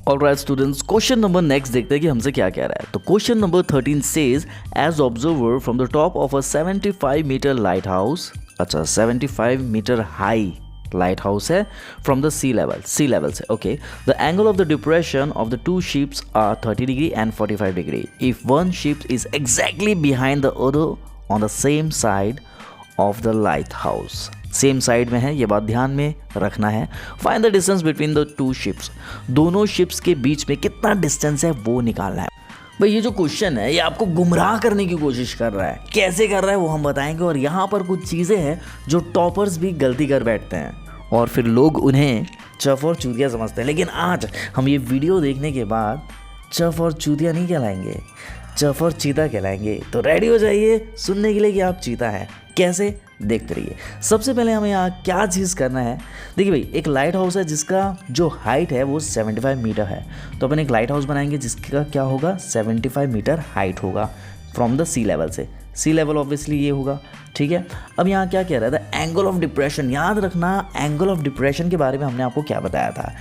Alright students, question number next देखते हैं कि हमसे क्या कह रहा है। तो question number 13 says as observer from the top of a 75 metre lighthouse, अच्छा 75 मीटर हाई लाइट हाउस है फ्रॉम द सी लेवल से, okay, the angle of the depression of the two ships are 30 degree and 45 degree if one ship is exactly behind the other on the same side of the light house. Same side में है, ये बात ध्यान में रखना है। Find the distance between the two ships, दोनों ships के बीच में कितना डिस्टेंस है वो निकालना है। भाई ये जो क्वेश्चन है ये आपको गुमराह करने की कोशिश कर रहा है, कैसे कर रहा है वो हम बताएंगे। और यहाँ पर कुछ चीज़ें हैं जो टॉपर्स भी गलती कर बैठते हैं और फिर लोग उन्हें चफ और चूतिया समझते हैं। लेकिन आज हम ये वीडियो देखने के बाद चफ और चूतिया नहीं कहलाएंगे, चफ और चीता कहलाएंगे। तो रेडी हो जाइए सुनने के लिए कि आप चीता हैं। कैसे, देखते रहिए। सबसे पहले हमें यहाँ क्या चीज़ करना है, देखिए भाई एक लाइट हाउस है जिसका जो हाइट है वो 75 मीटर है। तो अपन एक लाइट हाउस बनाएंगे जिसका क्या होगा, 75 मीटर हाइट होगा फ्रॉम द सी लेवल से। सी लेवल ऑब्वियसली ये होगा, ठीक है। अब यहाँ क्या कह रहा था, एंगल ऑफ डिप्रेशन। याद रखना एंगल ऑफ डिप्रेशन के बारे में हमने आपको क्या बताया था।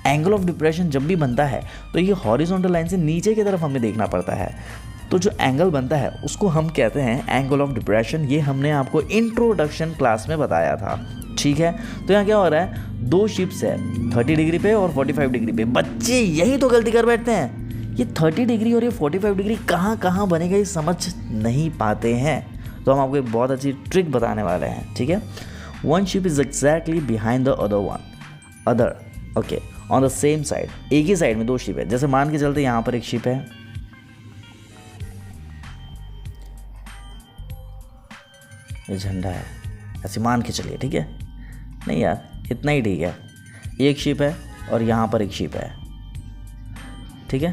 एंगल ऑफ डिप्रेशन जब भी बनता है तो ये हॉरिजॉन्टल लाइन से नीचे की तरफ हमें देखना पड़ता है। तो जो एंगल बनता है उसको हम कहते हैं एंगल ऑफ डिप्रेशन। ये हमने आपको इंट्रोडक्शन क्लास में बताया था, ठीक है। तो यहाँ क्या हो रहा है, दो शिप्स है 30 डिग्री पे और 45 डिग्री पे। बच्चे यही तो गलती कर बैठते हैं, ये 30 डिग्री और ये 45 डिग्री कहाँ कहाँ बनेगा ये समझ नहीं पाते हैं। तो हम आपको एक बहुत अच्छी ट्रिक बताने वाले हैं, ठीक है। One ship is exactly behind the other okay on the same side. एक ही साइड में दो शिप है। जैसे मान के चलते यहाँ पर एक शिप है, ये झंडा है, ऐसे मान के चलिए, ठीक है। नहीं यार इतना ही ठीक है, एक शिप है और यहाँ पर एक शिप है, ठीक है।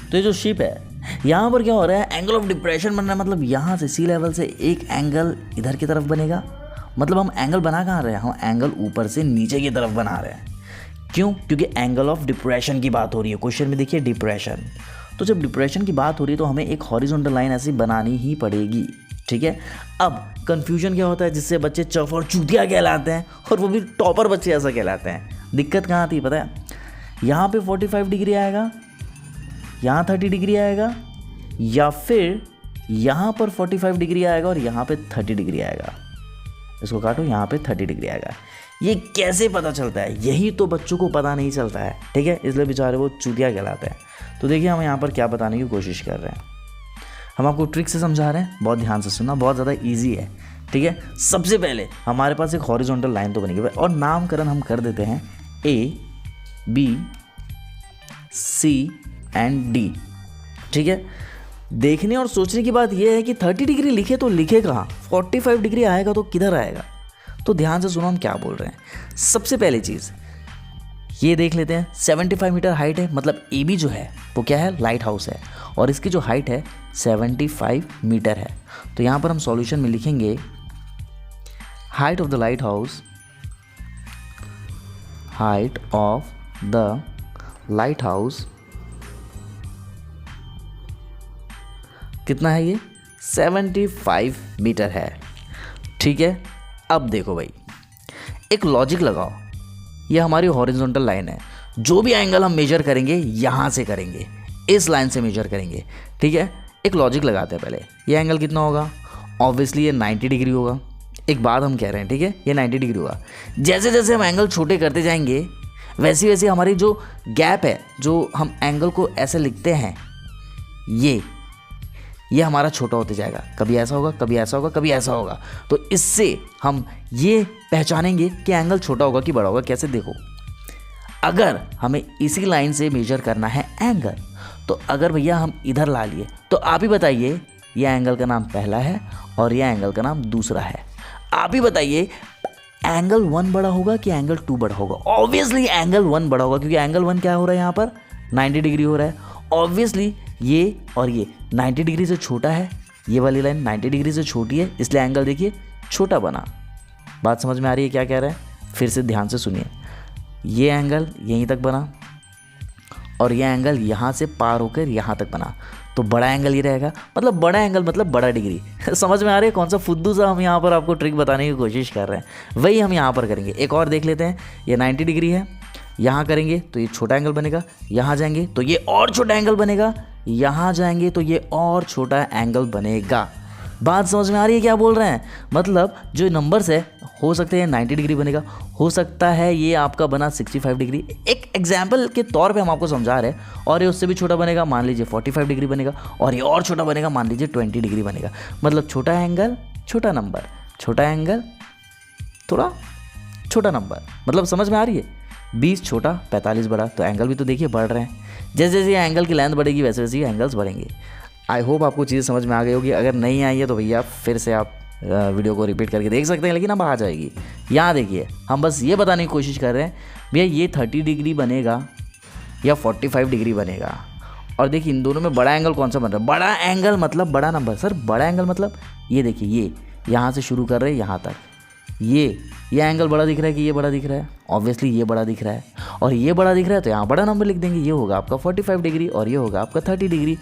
तो ये जो शिप है यहाँ पर क्या हो रहा है, एंगल ऑफ डिप्रेशन बन रहा है। मतलब यहाँ से सी लेवल से एक एंगल इधर की तरफ बनेगा। मतलब हम एंगल बना कहाँ रहे हैं, हम एंगल ऊपर से नीचे की तरफ बना रहे हैं। क्यों, क्योंकि एंगल ऑफ डिप्रेशन की बात हो रही है। क्वेश्चन में देखिए डिप्रेशन, तो जब डिप्रेशन की बात हो रही है तो हमें एक हॉरिजॉन्टल लाइन ऐसी बनानी ही पड़ेगी, ठीक है। अब कंफ्यूजन क्या होता है, जिससे बच्चे चफ और चूतिया कहलाते हैं और वो भी टॉपर बच्चे ऐसा कहलाते हैं। दिक्कत कहाँ आती है पता है, यहाँ पे 45 डिग्री आएगा, यहाँ 30 डिग्री आएगा, या फिर यहाँ पर 45 डिग्री आएगा और यहाँ पे 30 डिग्री आएगा। इसको काटो, यहाँ पे 30 डिग्री आएगा। ये कैसे पता चलता है, यही तो बच्चों को पता नहीं चलता है, ठीक है। इसलिए बेचारे वो चूतिया कहलाते हैं। तो देखिए हम यहाँ पर क्या बताने की कोशिश कर रहे हैं, हम आपको ट्रिक से समझा रहे हैं, बहुत ध्यान से सुनना, बहुत ज़्यादा इजी है, ठीक है। सबसे पहले हमारे पास एक हॉरिजॉन्टल लाइन तो बनेगी और नामकरण हम कर देते हैं A B C and D, ठीक है। देखने और सोचने की बात यह है कि 30 डिग्री लिखे तो लिखे कहाँ, 45 डिग्री आएगा तो किधर आएगा। तो ध्यान से सुनो हम क्या बोल रहे हैं। सबसे पहली चीज़ ये देख लेते हैं, 75 मीटर हाइट है, मतलब ए बी जो है वो क्या है, लाइट हाउस है, और इसकी जो हाइट है 75 मीटर है। तो यहाँ पर हम सॉल्यूशन में लिखेंगे height of the light house, height of the light house कितना है, ये 75 मीटर है, ठीक है। अब देखो भाई एक लॉजिक लगाओ, ये हमारी हॉरिजॉन्टल लाइन है, जो भी एंगल हम मेजर करेंगे यहाँ से करेंगे, इस लाइन से मेजर करेंगे, ठीक है। एक लॉजिक लगाते हैं पहले, ये एंगल कितना होगा, ऑब्वियसली ये 90 डिग्री होगा। एक बात हम कह रहे हैं, ठीक है, ये 90 डिग्री होगा। जैसे जैसे हम एंगल छोटे करते जाएंगे वैसे वैसे हमारी जो गैप है, जो हम एंगल को ऐसे लिखते हैं, ये हमारा छोटा होते जाएगा। कभी ऐसा होगा, कभी ऐसा होगा, कभी ऐसा होगा। तो इससे हम ये पहचानेंगे कि एंगल छोटा होगा कि बड़ा होगा। कैसे, देखो अगर हमें इसी लाइन से मेजर करना है एंगल, तो अगर भैया हम इधर ला लिए तो आप ही बताइए ये एंगल का नाम पहला है और ये एंगल का नाम दूसरा है। आप ही बताइए एंगल 1 बड़ा होगा कि एंगल 2 बड़ा होगा। ऑब्वियसली एंगल 1 बड़ा होगा, क्योंकि एंगल 1 क्या हो रहा है, यहाँ पर 90 डिग्री हो रहा है। ऑब्वियसली ये और ये 90 डिग्री से छोटा है, ये वाली लाइन 90 डिग्री से छोटी है, इसलिए एंगल देखिए छोटा बना। बात समझ में आ रही है क्या कह रहा है, फिर से ध्यान से सुनिए। ये एंगल यहीं तक बना और ये एंगल यहाँ से पार होकर यहाँ तक बना, तो बड़ा एंगल ये रहेगा। मतलब बड़ा एंगल मतलब बड़ा डिग्री। समझ में आ रही है कौन सा फुद्दू सा हम यहाँ पर आपको ट्रिक बताने की कोशिश कर रहे हैं, वही हम यहाँ पर करेंगे। एक और देख लेते हैं, ये 90 डिग्री है, यहाँ करेंगे तो ये छोटा एंगल बनेगा, यहाँ जाएंगे तो ये और छोटा एंगल बनेगा, यहाँ जाएंगे तो ये और छोटा एंगल बनेगा। बात समझ में आ रही है क्या बोल रहे हैं? मतलब जो नंबर्स है हो सकते हैं 90 डिग्री बनेगा, हो सकता है ये आपका बना 65 डिग्री, एक एग्जाम्पल के तौर पे हम आपको समझा रहे हैं। और ये उससे भी छोटा बनेगा, मान लीजिए 45 डिग्री बनेगा, और ये और छोटा बनेगा, मान लीजिए 20 डिग्री बनेगा। मतलब छोटा एंगल छोटा नंबर, छोटा एंगल थोड़ा छोटा नंबर। मतलब समझ में आ रही है? 20 छोटा 45 बड़ा, तो एंगल भी तो देखिए बढ़ रहे हैं। जैसे जैसे ये एंगल की लेंथ बढ़ेगी वैसे वैसे ये एंगल्स बढ़ेंगे। आई होप आपको चीज़ समझ में आ गई होगी। अगर नहीं आई है तो भैया फिर से आप वीडियो को रिपीट करके देख सकते हैं, लेकिन अब आ जाएगी। यहाँ देखिए, हम बस ये बताने की कोशिश कर रहे हैं भैया ये 30 डिग्री बनेगा या 45 डिग्री बनेगा। और देखिए इन दोनों में बड़ा एंगल कौन सा बन रहा है? बड़ा एंगल मतलब बड़ा नंबर। सर बड़ा एंगल मतलब ये देखिए, ये यहाँ से शुरू कर रहे हैं यहाँ तक, ये एंगल बड़ा दिख रहा है कि ये बड़ा दिख रहा है? ऑब्वियसली ये बड़ा दिख रहा है, और ये बड़ा दिख रहा है तो यहाँ बड़ा नंबर लिख देंगे। ये होगा आपका 45 डिग्री और ये होगा आपका 30 डिग्री।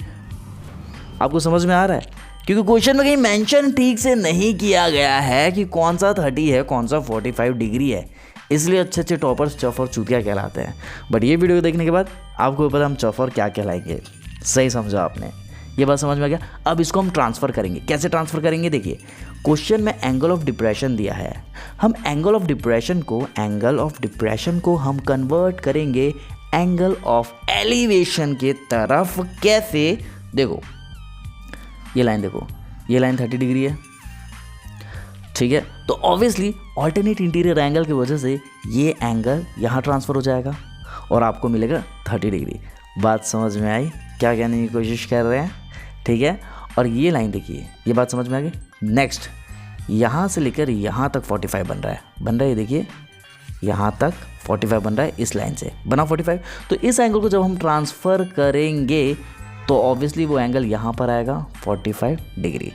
आपको समझ में आ रहा है? क्योंकि क्वेश्चन में कहीं मेंशन ठीक से नहीं किया गया है कि कौन सा 30 है कौन सा 45 डिग्री है, इसलिए अच्छे अच्छे टॉपर्स चफ और चूतिया कहलाते हैं। बट ये वीडियो देखने के बाद आपको पता हम चफ और क्या कहलाएंगे। सही समझा आपने? ये बात समझ में आ गया? अब इसको हम ट्रांसफ़र करेंगे। कैसे ट्रांसफ़र करेंगे? देखिए क्वेश्चन में एंगल ऑफ डिप्रेशन दिया है, हम एंगल ऑफ डिप्रेशन को हम कन्वर्ट करेंगे एंगल ऑफ एलिवेशन के तरफ। कैसे? देखो ये लाइन देखो, ये लाइन 30 डिग्री है, ठीक है? तो ऑब्वियसली ऑल्टरनेट इंटीरियर एंगल की वजह से ये एंगल यहाँ ट्रांसफ़र हो जाएगा और आपको मिलेगा 30 डिग्री। बात समझ में आई? क्या कहने की कोशिश कर रहे हैं? ठीक है। और ये लाइन देखिए, ये बात समझ में आ गई? नेक्स्ट यहाँ से लेकर यहाँ तक 45 बन रहा है, ये देखिए यहाँ तक 45 बन रहा है, इस लाइन से बना 45। तो इस एंगल को जब हम ट्रांसफ़र करेंगे तो ऑब्वियसली वो एंगल यहाँ पर आएगा 45 डिग्री।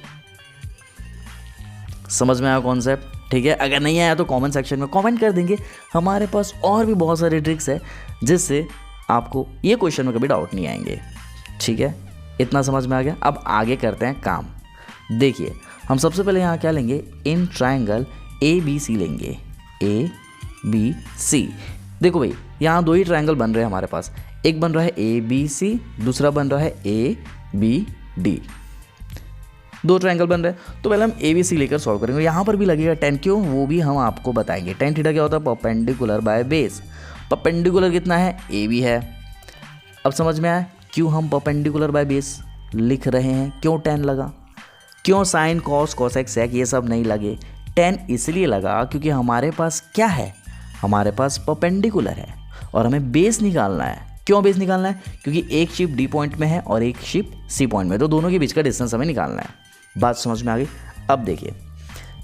समझ में आया कॉन्सेप्ट? ठीक है। अगर नहीं आया तो कमेंट सेक्शन में कमेंट कर देंगे। हमारे पास और भी बहुत सारे ट्रिक्स है जिससे आपको ये क्वेश्चन में कभी डाउट नहीं आएंगे। ठीक है, इतना समझ में आ गया। अब आगे करते हैं काम। देखिए हम सबसे पहले यहाँ क्या लेंगे? इन ट्राइंगल ABC लेंगे, ABC। देखो भाई यहाँ दो ही ट्राइंगल बन रहे हैं हमारे पास, एक बन रहा है ABC, दूसरा बन रहा है ABD। दो ट्राइंगल बन रहे हैं तो पहले हम ABC लेकर सॉल्व करेंगे। यहाँ पर भी लगेगा tan, क्यों वो भी हम आपको बताएंगे। tan थीटा क्या होता है? Perpendicular by base. परपेंडिकुलर कितना है? AB है। अब समझ में आया क्यों हम परपेंडिकुलर बाय बेस लिख रहे हैं, क्यों tan लगा, क्यों साइन कॉस कोसेक सेक ये सब नहीं लगे। tan इसलिए लगा क्योंकि हमारे पास क्या है? हमारे पास परपेंडिकुलर है और हमें बेस निकालना है। क्यों बेस निकालना है? क्योंकि एक शिप D पॉइंट में है और एक शिप C पॉइंट में, तो दोनों के बीच का डिस्टेंस हमें निकालना है। बात समझ में आ गई? अब देखिए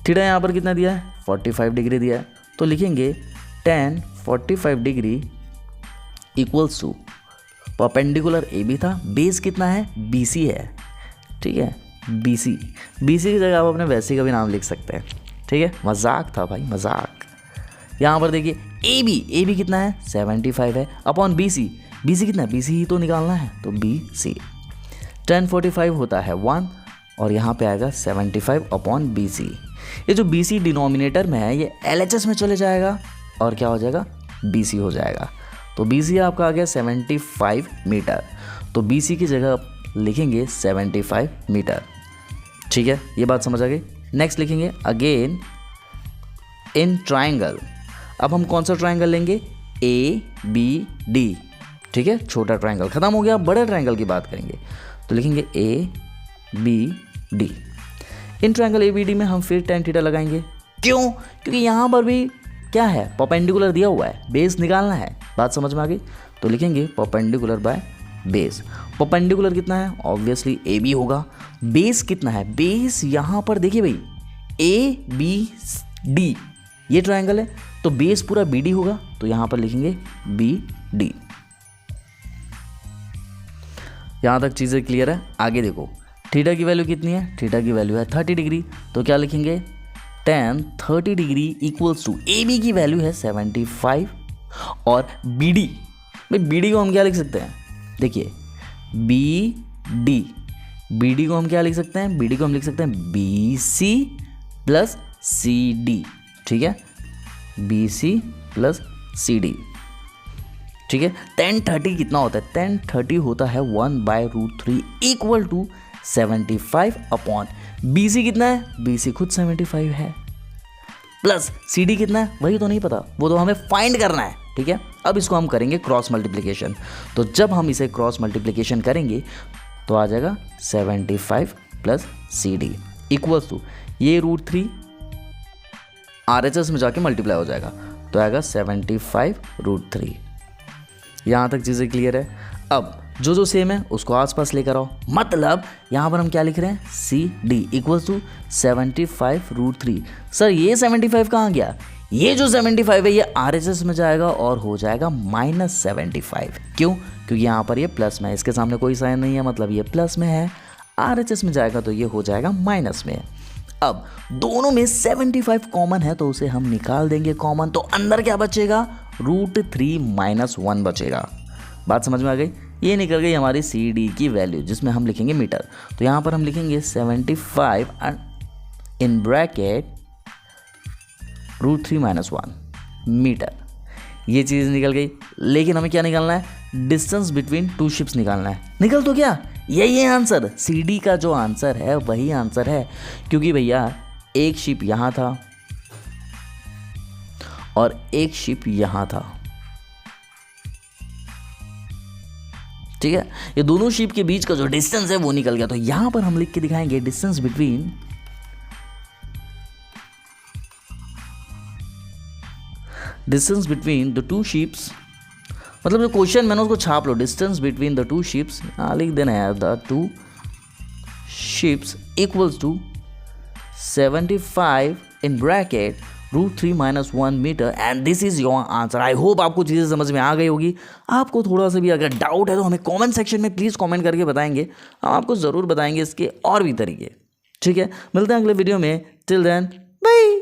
थीटा यहाँ पर कितना दिया है? 45 डिग्री दिया है, तो लिखेंगे tan 45 degree equals to perpendicular AB था, बेस कितना है? BC है। ठीक है, BC की जगह आप अपने वैसे का भी नाम लिख सकते हैं। ठीक है, मजाक था भाई, मजाक। यहाँ पर देखिए AB कितना है? 75 है, अपॉन BC कितना है? BC ही तो निकालना है, तो BC। tan 45 होता है 1 और यहाँ पे आएगा 75 अपॉन BC। ये जो BC डिनोमिनेटर में है ये LHS में चले जाएगा और क्या हो जाएगा? BC हो जाएगा। तो BC आपका आ गया 75 मीटर, तो BC की जगह लिखेंगे 75 मीटर। ठीक है, ये बात समझ आ गई। नेक्स्ट लिखेंगे अगेन इन ट्राइंगल। अब हम कौन सा ट्राइंगल लेंगे? ABD। ठीक है, छोटा ट्राइंगल खत्म हो गया, बड़े ट्राइंगल की बात करेंगे तो लिखेंगे ABD। इन ट्राइंगल ABD में हम फिर tan थीटा लगाएंगे। क्यों? क्योंकि यहाँ पर भी क्या है? परपेंडिकुलर दिया हुआ है, बेस निकालना है। बात समझ में आ गई? तो लिखेंगे परपेंडिकुलर बाय बेस। परपेंडिकुलर कितना है? ऑब्वियसली AB होगा। बेस कितना है? बेस यहाँ पर देखिए भाई ABD ये ट्राइंगल है तो बेस पूरा BD होगा, तो यहाँ पर लिखेंगे BD। यहाँ तक चीज़ें क्लियर है? आगे देखो थीटा की वैल्यू कितनी है? थीटा की वैल्यू है 30 डिग्री, तो क्या लिखेंगे? tan 30 degree equals to AB की वैल्यू है 75 और BD। भाई BD को हम क्या लिख सकते हैं? देखिए BD को हम क्या लिख सकते हैं? BD को हम लिख सकते हैं BC प्लस CD। ठीक है, BC प्लस CD। ठीक है। 1030 कितना होता है? 1030 होता है 1/√3 इक्वल टू 75 अपॉन BC कितना है? BC खुद 75 है, प्लस CD कितना है वही तो नहीं पता, वो तो हमें फाइंड करना है। ठीक है, अब इसको हम करेंगे क्रॉस मल्टीप्लिकेशन। तो जब हम इसे क्रॉस मल्टीप्लिकेशन करेंगे तो आ जाएगा 75 प्लस CD इक्वल्स टू ये √3 RHS में जाके मल्टीप्लाई हो जाएगा, तो आएगा 75√3। यहाँ तक चीज़ें क्लियर है। अब जो जो सेम है उसको आसपास लेकर आओ, मतलब यहाँ पर हम क्या लिख रहे हैं? CD equals to 75√3। सर ये 75 कहाँ गया? ये जो 75 है ये RHS में जाएगा और हो जाएगा -75। क्यों? क्योंकि यहाँ पर ये प्लस में है, इसके सामने कोई साइन नहीं है, मतलब ये प्लस में है। RHS में जाएगा तो ये हो जाएगा माइनस में। अब दोनों में 75 कॉमन है तो उसे हम निकाल देंगे कॉमन, तो अंदर क्या बचेगा? √3 - 1 बचेगा। बात समझ में आ गई? ये निकल गई हमारी CD की वैल्यू, जिसमें हम लिखेंगे मीटर। तो यहाँ पर हम लिखेंगे 75 इन ब्रैकेट √3 - 1 मीटर। ये चीज़ निकल गई, लेकिन हमें क्या निकालना है? डिस्टेंस बिटवीन टू शिप्स निकालना है। निकल तो क्या? यही है आंसर। CD का जो आंसर है वही आंसर है, क्योंकि भैया एक शिप यहाँ था और एक शिप यहाँ था। ठीक है, ये दोनों शिप के बीच का जो डिस्टेंस है वो निकल गया। तो यहां पर हम लिख के दिखाएंगे distance between the two ships, मतलब जो क्वेश्चन मैंने उसको छाप लो। Distance between the two ships लिख देना है, the two ships equals to 75 in bracket √3 - 1 metre, and this is your answer. I hope आपको चीज़ें समझ में आ गई होगी। आपको थोड़ा सा भी अगर डाउट है तो हमें कमेंट सेक्शन में प्लीज़ कमेंट करके बताएंगे, हम आपको ज़रूर बताएंगे इसके और भी तरीके। ठीक है, मिलते हैं अगले वीडियो में। Till then bye.